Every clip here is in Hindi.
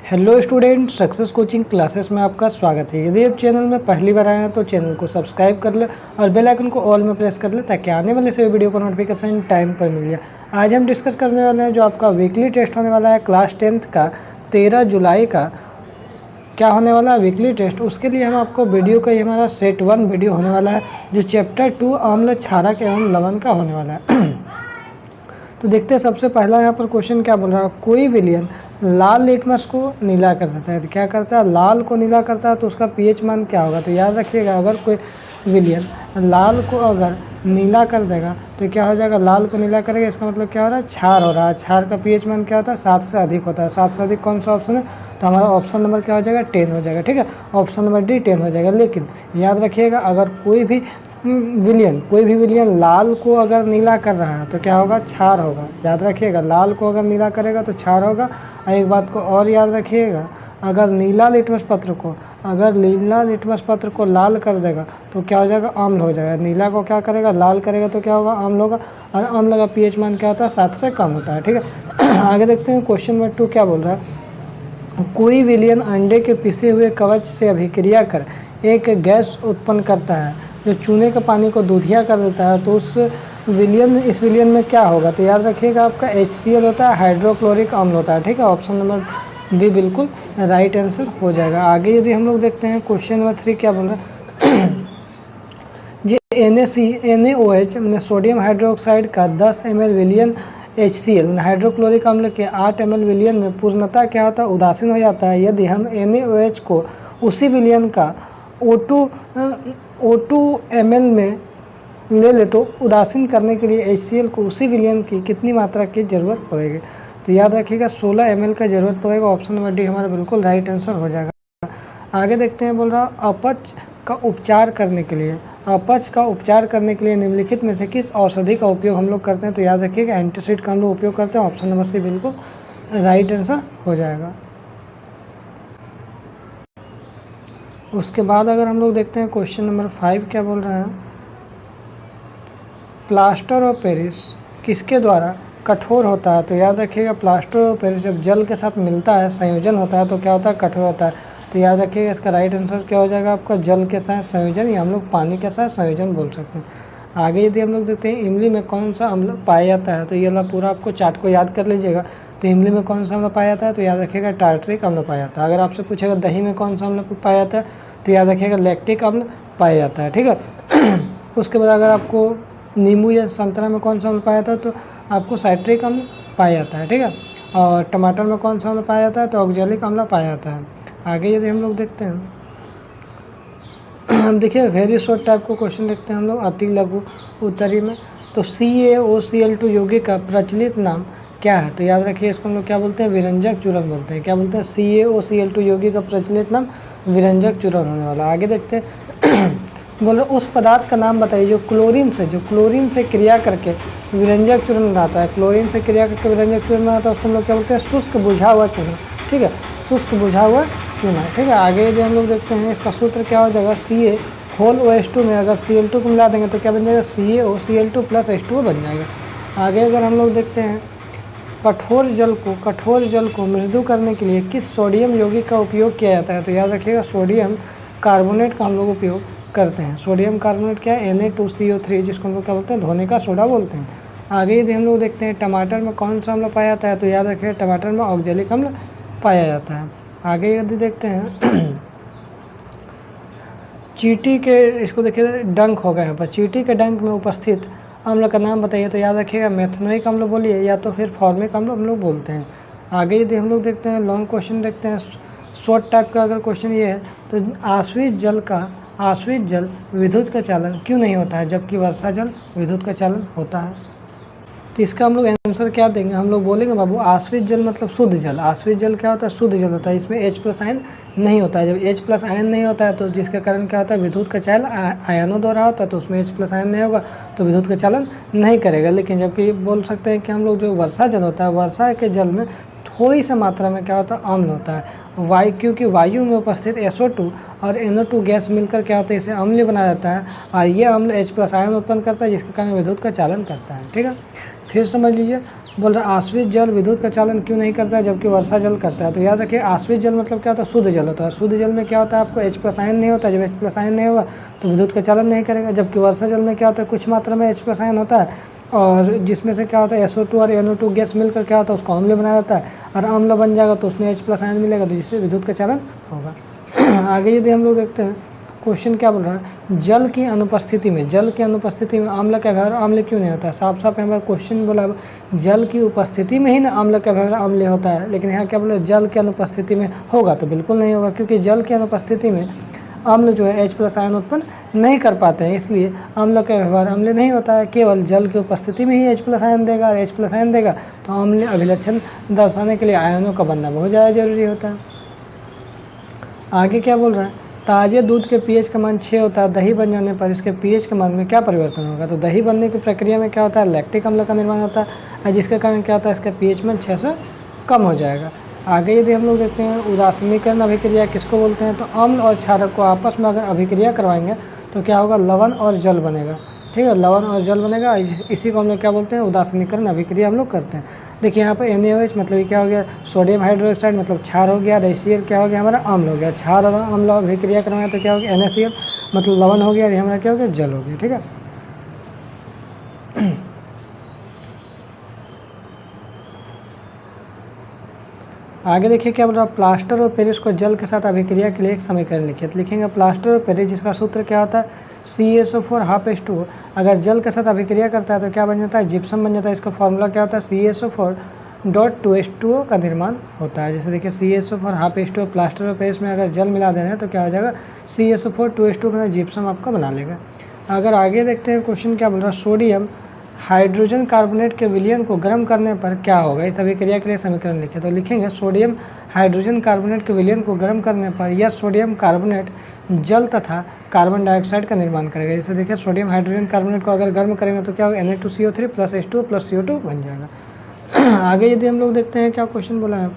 Hello student, success coaching classes में आपका स्वागत है। यदि आप चैनल में पहली बार आए हैं तो चैनल को सब्सक्राइब कर ले और बेल आइकन को ऑल में प्रेस कर ले ताकि आने वाले सभी वीडियो का नोटिफिकेशन टाइम पर मिल जाए। आज हम डिस्कस करने वाले हैं जो आपका वीकली टेस्ट होने वाला है क्लास 10th का 13 जुलाई का। क्या होने वाला है वीकली टेस्ट, उसके लिए हम आपको वीडियो का, ये हमारा सेट 1 वीडियो होने वाला है जो चैप्टर 2 आम्ल क्षारक एवं लवण का होने वाला है। तो देखते हैं सबसे पहला यहाँ पर क्वेश्चन क्या बोल रहा है। कोई विलयन लाल लिटमस को नीला कर देता है, तो क्या करता है, लाल को नीला करता है, तो उसका पीएच मान क्या होगा। तो याद रखिएगा, अगर कोई विलयन लाल को अगर नीला कर देगा तो क्या हो जाएगा, लाल को नीला करेगा, इसका मतलब क्या हो रहा है, क्षार हो रहा है। क्षार का पीएच मान क्या होता है, 7 से अधिक होता है। 7 से अधिक कौन सा ऑप्शन है, तो हमारा ऑप्शन नंबर क्या हो जाएगा, 10 हो जाएगा। ठीक है, ऑप्शन नंबर डी 10 हो जाएगा। लेकिन याद रखिएगा, अगर कोई भी विलयन लाल को अगर नीला कर रहा है तो क्या होगा, क्षार होगा। याद रखिएगा, लाल को अगर नीला करेगा तो क्षार होगा। और एक बात को और याद रखिएगा, अगर नीला लिटमस पत्र को लाल कर देगा तो क्या हो जाएगा, अम्ल हो जाएगा। नीला को क्या करेगा, लाल करेगा तो क्या होगा, अम्ल होगा। और अम्ल का पीएच मान क्या होता है, 7 से कम होता है। ठीक है, आगे देखते हैं क्वेश्चन नंबर 2 क्या बोल रहा है। कोई विलयन अंडे के पिसे हुए कवच से अभिक्रिया कर एक गैस उत्पन्न करता है जो चूने के पानी को दूधिया कर देता है, तो इस विलयन में क्या होगा। तो याद रखिएगा, आपका HCl होता है, हाइड्रोक्लोरिक अम्ल होता है। ठीक है, ऑप्शन नंबर बी बिल्कुल राइट आंसर हो जाएगा। आगे यदि हम लोग देखते हैं क्वेश्चन नंबर 3 क्या बोल रहा है। ये NaOH सोडियम हाइड्रोक्साइड का 10 ml विलयन HCl हाइड्रोक्लोरिक अम्ल के 8 ml विलयन में पूर्णतः क्या होता है, उदासीन हो जाता है। यदि हम NaOH को उसी विलयन का O2 ml में ले ले तो उदासीन करने के लिए HCl को उसी विलयन की कितनी मात्रा की ज़रूरत पड़ेगी। तो याद रखिएगा 16 ml का ज़रूरत पड़ेगा। ऑप्शन नंबर डी हमारा बिल्कुल राइट आंसर हो जाएगा। आगे देखते हैं, बोल रहा अपच का उपचार करने के लिए निम्नलिखित में से किस औषधि का उपयोग हम लोग करते हैं। तो याद रखिएगा, एंटासिड का हम लोग उपयोग करते हैं। ऑप्शन नंबर सी बिल्कुल राइट आंसर हो जाएगा। उसके बाद अगर हम लोग देखते हैं क्वेश्चन नंबर 5 क्या बोल रहा है। प्लास्टर ऑफ पेरिस किसके द्वारा कठोर होता है। तो याद रखिएगा, प्लास्टर ऑफ पेरिस जब जल के साथ मिलता है, संयोजन होता है, तो क्या होता है, कठोर होता है। तो याद रखिएगा, इसका राइट आंसर क्या हो जाएगा, आपका जल के साथ संयोजन, या हम लोग पानी के साथ संयोजन बोल सकते हैं। आगे यदि हम लोग देखते हैं, इमली में कौन सा अम्ल पाया जाता है। तो ये वाला पूरा आपको चार्ट को याद कर लीजिएगा। तो इमली में कौन सा अम्ल पाया जाता है, तो याद रखिएगा टार्टरिक अम्ल पाया जाता है। अगर आपसे पूछेगा दही में कौन सा अम्ल पाया जाता है, तो याद रखिएगा लैक्टिक अम्ल पाया जाता है। ठीक है, उसके बाद अगर आपको नींबू या संतरा में कौन सा अम्ल पाया जाता है, तो आपको साइट्रिक अम्ल पाया जाता है। ठीक है, और टमाटर में कौन सा अम्ल पाया जाता है, तो ऑक्जेलिक अम्ल पाया जाता है। आगे यदि हम लोग देखते हैं, हम देखिए वेरी शॉर्ट टाइप को क्वेश्चन देखते हैं हम लोग अति लघु उत्तरी में। तो CaOCl2 यौगिक का प्रचलित नाम क्या है। तो याद रखिए, इसको हम लोग क्या बोलते हैं, विरंजक चूर्ण बोलते हैं। क्या बोलते हैं, CaOCl2 यौगिक का प्रचलित नाम विरंजक चूर्ण होने वाला। आगे देखते हैं, बोल रहे उस पदार्थ का नाम बताइए जो क्लोरीन से क्रिया करके विरंजक चूर्ण बनाता है। क्लोरीन से क्रिया करके विरंजक चूर्ण बनाता है, उसको हम लोग क्या बोलते हैं, शुष्क बुझा हुआ चूर्ण। ठीक है, शुष्क बुझा हुआ चूना। ठीक है, आगे यदि हम लोग देखते हैं, इसका सूत्र क्या हो जाएगा, CaOH2 में अगर Cl2 को मिला देंगे तो क्या बन जाएगा, CaOCl2 + H2O बन जाएगा। आगे अगर हम लोग देखते हैं, कठोर जल को मृदु करने के लिए किस सोडियम यौगिक का उपयोग किया जाता है। तो याद रखिएगा, सोडियम कार्बोनेट का हम लोग उपयोग करते हैं। सोडियम कार्बोनेट क्या है, Na2CO3, जिसको हम लोग क्या बोलते हैं, धोने का सोडा बोलते हैं। आगे यदि हम लोग देखते हैं, टमाटर में कौन सा अम्ल पाया जाता है। तो याद रखिए, टमाटर में ऑक्जेलिक अम्ल पाया जाता है। आगे यदि देखते हैं, चींटी के, इसको देखिए डंक होगा यहाँ पर, चींटी के डंक में उपस्थित अम्ल का नाम बताइए। तो याद रखिएगा, मेथनोइक अम्ल बोलिए या तो फिर फॉर्मिक अम्ल हम लोग बोलते हैं। आगे यदि हम लोग देखते हैं, लॉन्ग क्वेश्चन देखते हैं, शॉर्ट टाइप का अगर क्वेश्चन ये है, तो आश्रित जल विद्युत का चालन क्यों नहीं होता है जबकि वर्षा जल विद्युत का चालन होता है। तो इसका हम लोग आंसर क्या देंगे, हम लोग बोलेंगे बाबू, आश्रित जल मतलब शुद्ध जल। आश्रित जल क्या होता है, शुद्ध जल होता है, इसमें H+ आयन नहीं होता है। जब H+ आयन नहीं होता है तो जिसके कारण क्या होता है, विद्युत का चालन आयनों द्वारा होता है, तो उसमें H+ आयन नहीं होगा तो विद्युत का चालन नहीं करेगा। लेकिन जबकि बोल सकते हैं कि हम लोग जो वर्षा जल होता है, वर्षा के जल में थोड़ी सा मात्रा में क्या होता है, अम्ल होता है। क्योंकि वायु में उपस्थित SO2 और NO2 गैस मिलकर क्या होता है, इसे अम्ल बना जाता है, और ये अम्ल H+ आयन उत्पन्न करता है, जिसके कारण विद्युत का चालन करता है। ठीक है, फिर समझ लीजिए, बोल रहा है आश्रित जल विद्युत का चालन क्यों नहीं करता है जबकि वर्षा जल करता है। तो याद रखिए आश्रित जल मतलब क्या होता है, शुद्ध जल होता है। शुद्ध जल में क्या होता है, आपको H+ आयन नहीं होता है। जब H+ आयन नहीं होगा तो विद्युत का चालन नहीं करेगा। जबकि वर्षा जल में क्या होता है, कुछ मात्रा में H+ आयन होता है और जिसमें से क्या होता है SO2 और NO2 गैस मिलकर क्या होता है, उसको अम्ल बनाया जाता है और अम्ल बन जाएगा तो उसमें H+ आयन मिलेगा, तो जिससे विद्युत का चालन होगा। आगे यदि हम लोग देखते हैं क्वेश्चन क्या बोल रहा है, जल की अनुपस्थिति में अम्ल का व्यवहार अम्ल क्यों नहीं होता है। साफ साफ यहाँ पर क्वेश्चन बोला जल की उपस्थिति में ही ना अम्ल का व्यवहार अम्ल होता है, लेकिन यहाँ क्या बोला जल की अनुपस्थिति में होगा, तो बिल्कुल नहीं होगा, क्योंकि जल की अनुपस्थिति में अम्ल जो है H+ आयन उत्पन्न नहीं कर पाते हैं, इसलिए अम्ल का व्यवहार अम्ल नहीं होता है। केवल जल की उपस्थिति में ही H+ आयन देगा, और H+ आयन देगा तो अम्ल अभिलक्षण दर्शाने के लिए आयनों का बनना बहुत ज़्यादा जरूरी होता है। आगे क्या बोल रहा है, ताज़े दूध के pH का मान 6 होता है, दही बन जाने पर इसके pH के मान में क्या परिवर्तन होगा। तो दही बनने की प्रक्रिया में क्या होता है, लैक्टिक अम्ल का निर्माण होता है, जिसके कारण क्या होता है, इसका pH मान 6 से कम हो जाएगा। आगे यदि हम लोग देखते हैं उदासीनीकरण अभिक्रिया किसको बोलते हैं, तो अम्ल और क्षारक को आपस में अगर अभिक्रिया करवाएंगे तो क्या होगा, लवण और जल बनेगा। ठीक है, लवण और जल बनेगा, इसी को हम लोग क्या बोलते हैं, उदासीनीकरण अभिक्रिया हम लोग करते हैं। देखिए यहाँ पर NaOH मतलब ये क्या हो गया, सोडियम हाइड्रोक्साइड मतलब क्षार हो गया, HCl क्या हो गया, हमारा अम्ल हो गया। क्षार और अम्ल अभिक्रिया करवाएं तो क्या हो गया, NaCl मतलब लवण हो गया, और ये हमारा क्या हो गया, जल हो गया। ठीक है, आगे देखिए क्या बोल रहा है, प्लास्टर और पेरिस को जल के साथ अभिक्रिया के लिए एक समीकरण लिखिए। तो लिखेंगे प्लास्टर और पेरिस जिसका सूत्र क्या होता है, CaSO4 2H2O। अगर जल के साथ अभिक्रिया करता है तो क्या बन जाता है, जिप्सम बन जाता है। इसका फॉर्मूला क्या होता है, CaSO4.2H2O का निर्माण होता है। जैसे देखिए CaSO4 2H2O प्लास्टर और पेरिस में अगर जल मिला दे रहे हैं तो क्या हो जाएगा, CaSO4 2H2O में जिप्सम आपका बना लेगा। अगर आगे देखते हैं क्वेश्चन क्या बोल रहा है, सोडियम हाइड्रोजन कार्बोनेट के विलयन को गर्म करने पर क्या होगा, इस अभिक्रिया के लिए समीकरण लिखे। तो लिखेंगे सोडियम हाइड्रोजन कार्बोनेट के विलयन को गर्म करने पर यह सोडियम कार्बोनेट जल तथा कार्बन डाइऑक्साइड का निर्माण करेगा। जैसे देखिए सोडियम हाइड्रोजन कार्बोनेट को अगर गर्म करेंगे तो क्या होगा, Na2CO3 + H2O + CO2 बन जाएगा। आगे यदि हम लोग देखते हैं क्या क्वेश्चन बोला है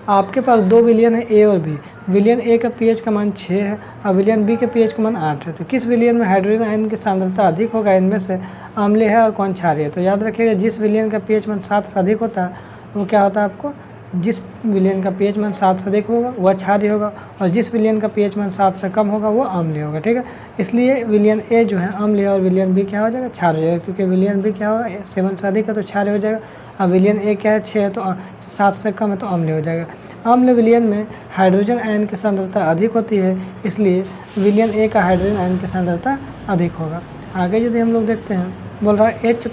आपके पास 2 विलयन है A और B। विलयन A का pH का मान 6 है और विलयन B के pH का मान 8 है। तो किस विलयन में हाइड्रोजन आयन की सांद्रता अधिक होगा, इनमें से अम्लीय है और कौन क्षारीय है। तो याद रखिएगा जिस विलयन का pH मान 7 से अधिक होता है वो क्या होता है, आपको जिस विलयन का pH मान 7 से अधिक होगा वह क्षारीय होगा, और जिस विलयन का pH मान 7 से कम होगा वो अम्लीय होगा। ठीक है, इसलिए विलयन A जो है अम्लीय और विलयन B क्या हो जाएगा, क्षारीय हो जाएगा, क्योंकि विलयन B क्या होगा 7 से अधिक है तो क्षारीय हो जाएगा, और विलयन A क्या है 6 है तो 7 से कम है तो अम्लीय हो जाएगा। अम्ल विलयन में हाइड्रोजन आयन की सांद्रता अधिक होती है, इसलिए विलयन A का हाइड्रोजन आयन की सांद्रता अधिक होगा। आगे यदि हम लोग देखते हैं, बोल रहा है H+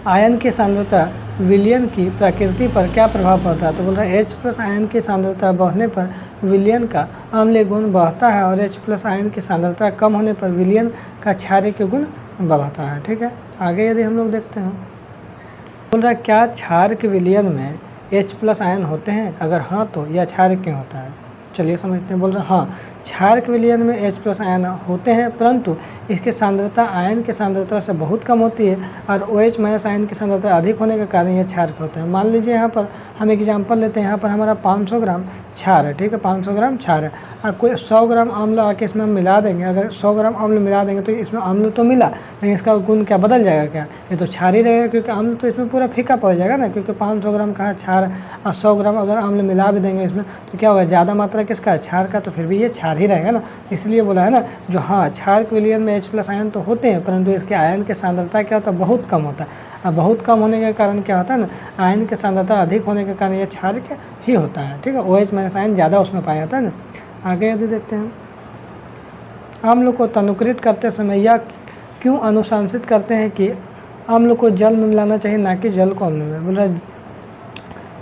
आयन की सांद्रता विलयन की प्रकृति पर क्या प्रभाव पड़ता है। तो बोल रहा है H+ आयन की सांद्रता बढ़ने पर विलयन का अम्लीय गुण बढ़ता है, और H+ आयन की सांद्रता कम होने पर विलयन का क्षारीय के गुण बढ़ता है। ठीक है, आगे यदि हम लोग देखते हैं, बोल रहा है क्या क्षार के विलयन में H+ आयन होते हैं, अगर हाँ तो यह क्षार क्यों होता है, चलिए समझते हैं। बोल रहे हैं हाँ, क्षार के विलयन में H+ आयन होते हैं, परंतु इसकी सांद्रता आयन की सांद्रता से बहुत कम होती है, और OH- आयन की सांद्रता अधिक होने के कारण यह क्षार के होते हैं। मान लीजिए यहाँ पर हम एग्जांपल लेते हैं, यहाँ पर हमारा 500 ग्राम क्षार है। ठीक है, 500 ग्राम क्षार है, और कोई 100 ग्राम अम्ल आके इसमें हम मिला देंगे। अगर 100 ग्राम अम्ल मिला देंगे तो इसमें अम्ल तो मिला, लेकिन इसका गुण क्या बदल जाएगा, क्या ये तो क्षार ही रहेगा, क्योंकि अम्ल तो इसमें पूरा फीका पड़ जाएगा ना, क्योंकि 500 ग्राम का क्षार और 100 ग्राम अगर अम्ल मिला भी देंगे इसमें तो क्या होगा, ज़्यादा मात्रा किसका है, क्षार का, तो फिर भी ये क्षार ही रहेगा ना। इसलिए बोला है ना जो हाँ, क्षार के विलयन में H+ आयन तो होते हैं, परंतु इसके आयन की सांद्रता क्या होता है, बहुत कम होता है। अब बहुत कम होने के कारण क्या होता है ना, आयन की सांद्रता अधिक होने के कारण यह क्षार के ही होता है। ठीक है, OH- आयन ज़्यादा उसमें पाया जाता है ना। आगे यदि देखते हैं, अम्ल को तनुकृत करते समय या क्यों अनुशंसित करते हैं कि अम्ल को जल में मिलाना चाहिए, ना कि जल को अम्ल में। बोल रहा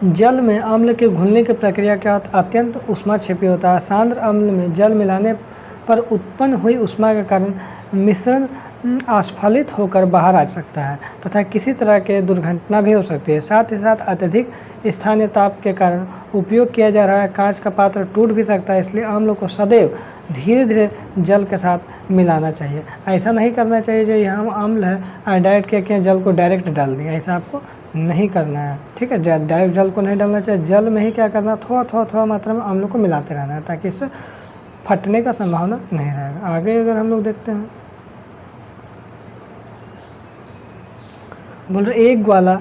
जल में अम्ल के घुलने की प्रक्रिया क्या होता है, अत्यंत ऊष्माक्षेपी होता है। सांद्र अम्ल में जल मिलाने पर उत्पन्न हुई ऊष्मा के कारण मिश्रण अस्फलित होकर बाहर आ सकता है तथा किसी तरह के दुर्घटना भी हो सकती है। साथ ही साथ अत्यधिक स्थानीय ताप के कारण उपयोग किया जा रहा है कांच का पात्र टूट भी सकता है, इसलिए अम्ल को सदैव धीरे धीरे जल के साथ मिलाना चाहिए। ऐसा नहीं करना चाहिए जो यहाँ अम्ल है डायरेक्ट क्या किया, जल को डायरेक्ट डाल दिया, ऐसा आपको नहीं करना है। ठीक है, डायरेक्ट जल को नहीं डालना चाहिए, जल में ही क्या करना, थोड़ा मात्रा में अम्ल को मिलाते रहना है, ताकि इससे फटने का संभावना नहीं रहेगा। आगे अगर हम लोग देखते हैं, बोल रहे एक ग्वाला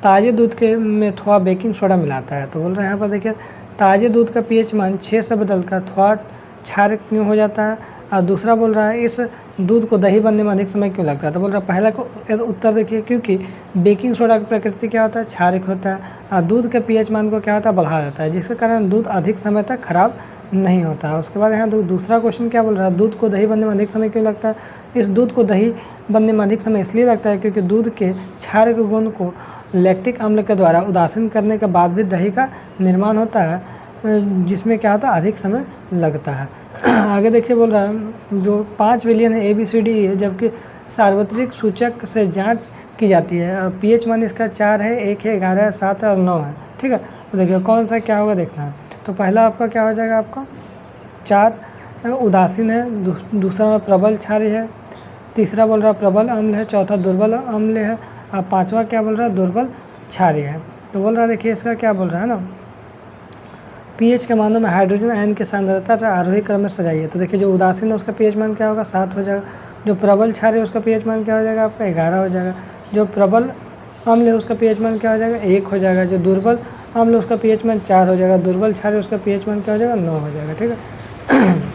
ताज़े दूध के में थोड़ा बेकिंग सोडा मिलाता है। तो बोल रहे हैं यहाँ पर देखिए ताज़े दूध का पीएच मान 6 से बदलकर थोड़ा क्षार क्यों हो जाता है। और दूसरा बोल रहा है इस दूध को दही बनने में अधिक समय क्यों लगता है। तो बोल रहा है पहला को उत्तर देखिए, क्योंकि बेकिंग सोडा की प्रकृति क्या होता है, क्षारिक होता है और दूध के पीएच मान को क्या होता है, बढ़ा जाता है, जिसके कारण दूध अधिक समय तक खराब नहीं होता है। उसके बाद यहाँ दूसरा क्वेश्चन क्या बोल रहा है, दूध को दही बनने में अधिक समय क्यों लगता है। इस दूध को दही बनने में अधिक समय इसलिए लगता है क्योंकि दूध के क्षार के गुण को लैक्टिक अम्ल के द्वारा उदासीन करने के बाद भी दही का निर्माण होता है, जिसमें क्या होता है, अधिक समय लगता है। आगे देखिए बोल रहा है जो 5 बिलियन है ABCD है, जबकि सार्वत्रिक सूचक से जांच की जाती है। पीएच मान इसका 4 है, 1 है, 11 है, 7 है और 9 है। ठीक है, तो देखिए कौन सा क्या होगा देखना है। तो पहला आपका क्या हो जाएगा, आपका 4 उदासीन है, दूसरा में प्रबल क्षारीय है, तीसरा बोल रहा प्रबल अम्ल है, चौथा दुर्बल अम्ल है और पांचवा क्या बोल रहा है, दुर्बल क्षारीय है। तो बोल रहा है देखिए इसका क्या बोल रहा है ना, पीएच के मानों में हाइड्रोजन आयन की सांद्रता आरोही क्रम में सजाइए। तो देखिए जो उदासीन है उसका पीएच मान क्या होगा, 7 हो जाएगा। जो प्रबल क्षारीय है उसका पीएच मान क्या हो जाएगा, आपका 11 हो जाएगा। जो प्रबल अम्ल है उसका पीएच मान क्या हो जाएगा, 1 हो जाएगा। जो दुर्बल अम्ल उसका पीएच मान 4 हो जाएगा। दुर्बल क्षारीय उसका पीएच मान क्या हो जाएगा, 9 हो जाएगा। ठीक है।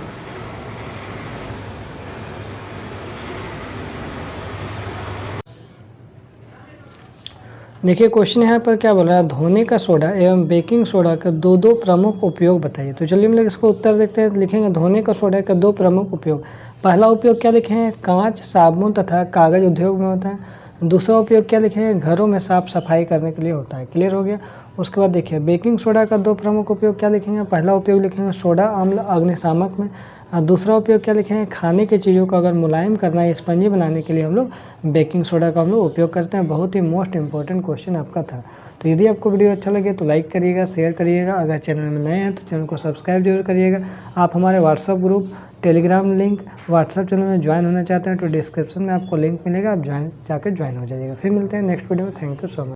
देखिए क्वेश्चन यहाँ पर क्या बोल रहा है, धोने का सोडा एवं बेकिंग सोडा का दो प्रमुख उपयोग बताइए। तो चलिए हम लोग इसको उत्तर देखते हैं। लिखेंगे धोने का सोडा का 2 प्रमुख उपयोग। पहला उपयोग क्या लिखेंगे, कांच, साबुन तथा कागज उद्योग में होता है। दूसरा उपयोग क्या लिखेंगे, घरों में साफ सफाई करने के लिए होता है। क्लियर हो गया। उसके बाद देखिए बेकिंग सोडा का 2 प्रमुख उपयोग क्या लिखेंगे, पहला उपयोग लिखेंगे सोडा अम्ल अग्निशामक में, और दूसरा उपयोग क्या लिखेंगे, खाने की चीज़ों को अगर मुलायम करना है, स्पंजी बनाने के लिए हम लोग बेकिंग सोडा का हम लोग उपयोग करते हैं। बहुत ही मोस्ट इंपॉर्टेंट क्वेश्चन आपका था। तो यदि आपको वीडियो अच्छा लगे तो लाइक करिएगा, शेयर करिएगा। अगर चैनल में नए हैं तो चैनल को सब्सक्राइब जरूर करिएगा। आप हमारे WhatsApp group, Telegram link, WhatsApp channel में ज्वाइन होना चाहते हैं तो डिस्क्रिप्शन में आपको लिंक मिलेगा, आप जाकर ज्वाइन हो जाइएगा। फिर मिलते हैं नेक्स्ट वीडियो में। Thank you so much.